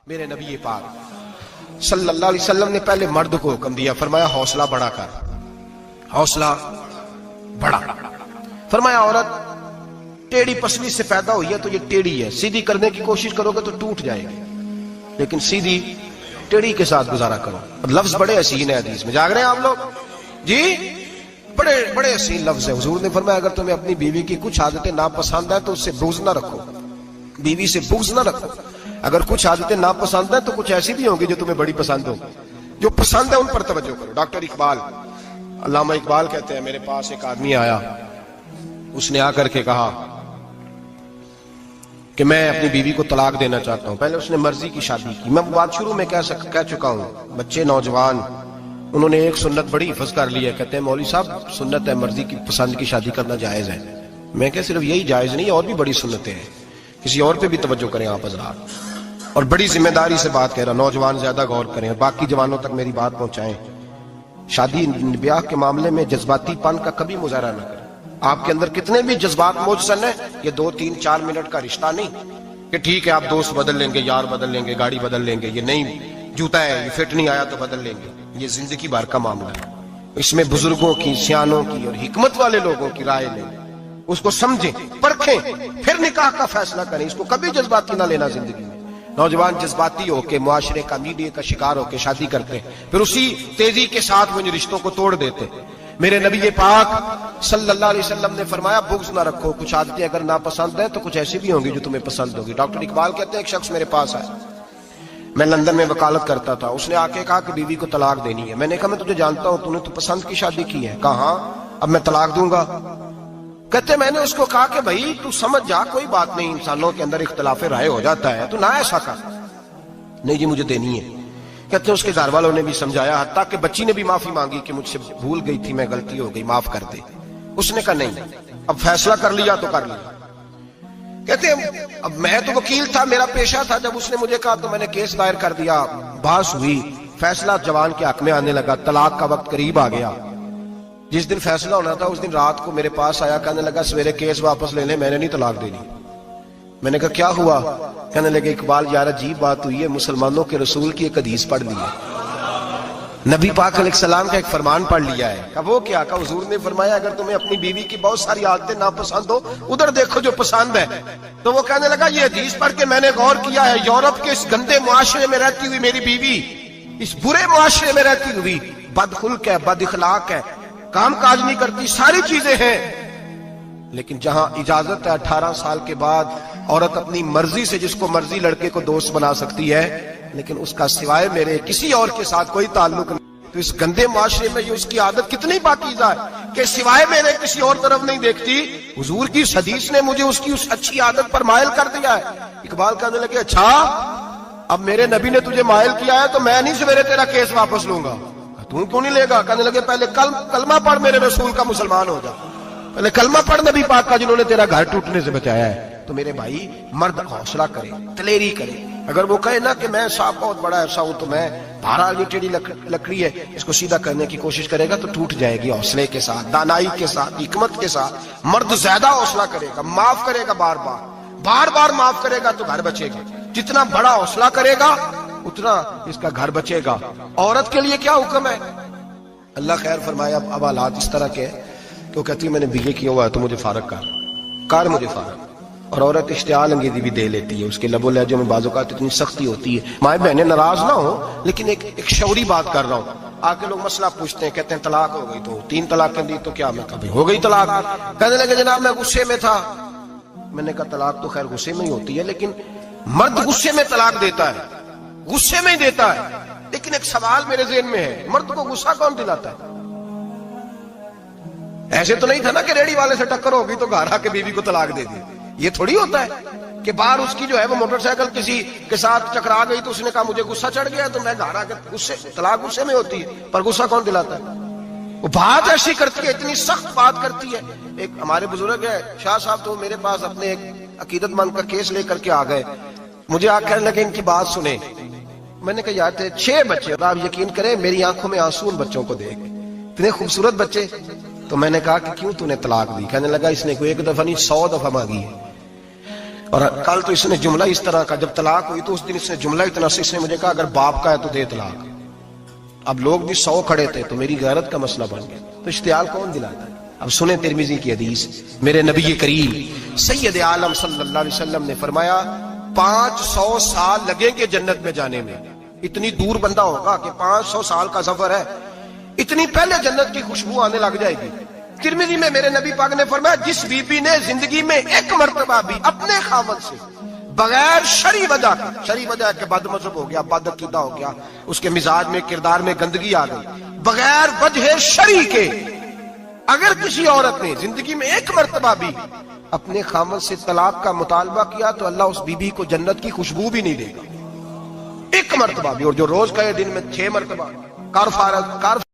میرے نبی پاک صلی اللہ علیہ وسلم نے پہلے مرد کو حکم دیا، فرمایا حوصلہ بڑا کر، حوصلہ بڑا۔ فرمایا عورت ٹیڑھی پسلی سے پیدا ہوئی ہے تو یہ ٹیڑھی ہے، سیدھی کرنے کی کوشش کرو گے تو ٹوٹ جائے گی، لیکن سیدھی ٹیڑھی کے ساتھ گزارا کرو۔ لفظ بڑے حسین ہیں حدیث میں، جاگ رہے ہیں آپ لوگ جی؟ بڑے بڑے حسین لفظ ہیں۔ حضور نے فرمایا اگر تمہیں اپنی بیوی کی کچھ عادتیں ناپسند ہیں تو اس سے بغض نہ رکھو، بیوی سے بغض نہ رکھو۔ اگر کچھ عادتیں ناپسند ہیں تو کچھ ایسی بھی ہوں گی جو تمہیں بڑی پسند ہوں، جو پسند ہے ان پر توجہ کرو۔ ڈاکٹر اقبال، علامہ اقبال کہتے ہیں میرے پاس ایک آدمی آیا، اس نے آ کر کے کہا کہ میں اپنی بیوی کو طلاق دینا چاہتا ہوں۔ پہلے اس نے مرضی کی شادی کی، میں بات شروع میں کہہ چکا ہوں، بچے نوجوان انہوں نے ایک سنت بڑی حفظ کر لی ہے، کہتے ہیں مولوی صاحب سنت ہے مرضی کی پسند کی شادی کرنا جائز ہے۔ میں کہ صرف یہی جائز نہیں، اور بھی بڑی سنتیں ہیں، کسی اور پہ بھی توجہ کریں آپ حضرات، اور بڑی ذمہ داری سے بات کہہ رہا، نوجوان زیادہ غور کریں اور باقی جوانوں تک میری بات پہنچائیں۔ شادی بیاہ کے معاملے میں جذباتی پن کا کبھی مظاہرہ نہ کریں۔ آپ کے اندر کتنے بھی جذبات موجود ہیں، یہ 2 3 4 منٹ کا رشتہ نہیں کہ ٹھیک ہے آپ دوست بدل لیں گے، یار بدل لیں گے، گاڑی بدل لیں گے، یہ نہیں جوتا ہے یہ فٹ نہیں آیا تو بدل لیں گے، یہ زندگی بھر کا معاملہ ہے۔ اس میں بزرگوں کی، سیانوں کی اور حکمت والے لوگوں کی رائے لیں، اس کو سمجھیں، پرکھیں، پھر نکاح کا فیصلہ کریں۔ اس کو کبھی جذباتی نہ لینا زندگی میں۔ نوجوان جذباتی ہو کے، معاشرے کا، میڈیا کا شکار ہو کے شادی کرتے ہیں، پھر اسی تیزی کے ساتھ وہ ان رشتوں کو توڑ دیتے۔ میرے نبی پاک صلی اللہ علیہ وسلم نے فرمایا بغض نہ رکھو، کچھ عادتیں اگر ناپسند ہیں تو کچھ ایسی بھی ہوں گی جو تمہیں پسند ہوگی۔ ڈاکٹر اقبال کہتے ہیں ایک شخص میرے پاس آیا، میں لندن میں وکالت کرتا تھا، اس نے آ کے کہا کہ بیوی کو طلاق دینی ہے۔ میں نے کہا میں تجھے جانتا ہوں، تو نے تو پسند کی شادی کی ہے۔ کہا ہاں، اب میں طلاق دوں گا؟ کہتے میں نے اس کو کہا کہ بھائی تو سمجھ جا، کوئی بات نہیں، انسانوں کے اندر اختلاف رائے ہو جاتا ہے، تو نہ ایسا کر۔ نہیں جی مجھے دینی ہے۔ کہتے ہیں اس کے گھر والوں نے بھی سمجھایا، حتیٰ کہ بچی نے بھی معافی مانگی کہ مجھ سے بھول گئی تھی، میں غلطی ہو گئی، معاف کر دے۔ اس نے کہا نہیں، اب فیصلہ کر لیا تو کر لیا۔ کہتے ہیں اب میں تو وکیل تھا، میرا پیشہ تھا، جب اس نے مجھے کہا تو میں نے کیس دائر کر دیا، بحث ہوئی، فیصلہ جوان کے حق میں آنے لگا، طلاق کا وقت قریب آ گیا۔ جس دن فیصلہ ہونا تھا اس دن رات کو میرے پاس آیا، کہنے لگا سویرے کیس واپس لے لیں، میں نے نہیں طلاق دینی۔ میں نے کہا کیا ہوا؟ کہنے لگے اقبال یار عجیب بات ہوئی ہے، مسلمانوں کے رسول کی ایک حدیث پڑھ لی ہے، نبی پاک علیہ السلام کا ایک فرمان پڑھ لیا ہے۔ کہا وہ کیا؟ کہا حضور نے فرمایا اگر تمہیں اپنی بیوی کی بہت ساری عادتیں ناپسند ہو، ادھر دیکھو جو پسند ہے۔ تو وہ کہنے لگا یہ حدیث پڑھ کے میں نے غور کیا ہے، یورپ کے اس گندے معاشرے میں رہتی ہوئی میری بیوی، اس برے معاشرے میں رہتی ہوئی بد خلق ہے، بد اخلاق ہے، کام کاج نہیں کرتی، ساری چیزیں ہیں، لیکن جہاں اجازت ہے 18 سال کے بعد عورت اپنی مرضی سے جس کو مرضی لڑکے کو دوست بنا سکتی ہے، لیکن اس کا سوائے میرے کسی اور کے ساتھ کوئی تعلق نہیں۔ تو اس گندے معاشرے میں یہ اس کی عادت کتنی پاکیزہ ہے کہ سوائے میرے کسی اور طرف نہیں دیکھتی۔ حضور کی حدیث نے مجھے اس کی اس اچھی عادت پر مائل کر دیا ہے۔ اقبال کہنے لگے اچھا اب میرے نبی نے تجھے مائل کیا ہے تو میں نہیں سویرے تیرا کیس واپس لوں گا۔ تم کیوں نہیں لے گا؟ کہنے لگے پہلے کلمہ پڑھ میرے رسول کا، مسلمان ہو جا، پہلے کلمہ پڑھ نبی پاک کا جنہوں نے تیرا گھر ٹوٹنے سے بچایا ہے۔ تو میرے بھائی مرد حوصلہ کرے، دلیری کرے۔ اگر وہ کہے نا کہ میں صاحب بہت بڑا ایسا ہوں تو میں بہرحال یہ ٹیڑھی لکڑی ہے، اس کو سیدھا کرنے کی کوشش کرے گا تو ٹوٹ جائے گی۔ حوصلے کے ساتھ، دانائی کے ساتھ، حکمت کے ساتھ مرد زیادہ حوصلہ کرے گا، معاف کرے گا، بار بار معاف کرے گا تو گھر بچے گا۔ جتنا بڑا حوصلہ کرے گا اتنا اس کا گھر بچے گا۔ عورت کے لیے کیا حکم ہے؟ اللہ خیر فرمایا۔ اب حالات اس طرح کے تو کہتی ہے میں نے BA کیا ہوا ہے تو مجھے فارغ کر مجھے فارغ۔ اور عورت اشتعال انگیزی بھی دے لیتی ہے، اس کے لب و لہجے میں بعض اوقات اتنی سختی ہوتی ہے۔ مائیں بہنیں ناراض نہ ہو، لیکن ایک شعوری بات کر رہا ہوں۔ آگے لوگ مسئلہ پوچھتے ہیں، کہتے ہیں طلاق ہو گئی تو 3 طلاقیں دی تو کیا؟ میں کبھی ہو گئی طلاق۔ کہنے لگے جناب میں غصے میں تھا۔ میں نے کہا طلاق تو خیر غصے میں ہی ہوتی ہے، لیکن مرد غصے میں طلاق دیتا ہے، غصے میں ہی دیتا ہے، لیکن ایک سوال میرے ذہن میں ہے، مرد کو غصہ کون دلاتا ہے؟ ایسے تو نہیں تھا نا کہ ریڑی والے سے ٹکر ہوگی تو گھر آ کے بیوی کو طلاق دے دی۔ یہ تھوڑی ہوتا ہے کہ باہر اس کی جو ہے وہ موٹر سائیکل کسی کے ساتھ ٹکرا گئی تو اس نے کہا مجھے غصہ چڑھ گیا تو میں گھر آ کے طلاق غصے میں ہوتی ہے، پر غصہ کون دلاتا ہے؟ وہ بات ایسی کرتی ہے، اتنی سخت بات کرتی ہے۔ ایک ہمارے بزرگ ہے شاہ صاحب، تو میرے پاس اپنے ایک عقیدت مند کا کیس لے کر کے آ گئے، مجھے آ کہنے لگے ان کی بات سنیں۔ میں نے کہا یار تھے 6 بچے، اور آپ یقین کریں میری آنکھوں میں آنسو ان بچوں کو دیکھ، اتنے خوبصورت بچے۔ تو میں نے کہا کہ کیوں تو نے طلاق دی؟ کہنے لگا اس نے کوئی 1 دفعہ نہیں 100 دفعہ مانگی ہے۔ اور کل تو اس نے جملہ اس طرح کا، جب طلاق ہوئی تو اس دن اس نے جملہ اتنا سے اس نے مجھے کہا اگر باپ کا ہے تو دے طلاق. اب لوگ بھی 100 کھڑے تھے تو میری غیرت کا مسئلہ بن گیا. تو اشتعال کون دلاتا ہے؟ اب سنیں ترمذی کی حدیث. میرے نبی کریم سید عالم صلی اللہ علیہ وسلم نے فرمایا 500 سال لگیں گے جنت میں جانے میں. اتنی دور بندہ ہوگا کہ 500 سال کا سفر ہے، اتنی پہلے جنت کی خوشبو آنے لگ جائے گی. ترمذی میں میرے نبی پاک نے فرمایا جس بی بی نے زندگی میں ایک مرتبہ بھی اپنے خاوند سے بغیر شرعی وجہ کا، شرعی وجہ کہ بد مذہب ہو گیا، بد عقیدہ ہو گیا، اس کے مزاج میں کردار میں گندگی آ گئی، بغیر وجہ شرعی کے اگر کسی عورت نے زندگی میں ایک مرتبہ بھی اپنے خاوند سے طلاق کا مطالبہ کیا تو اللہ اس بی بی کو جنت کی خوشبو بھی نہیں دے گا. ایک مرتبہ بھی. اور جو روز کا دن میں 6 مرتبہ کار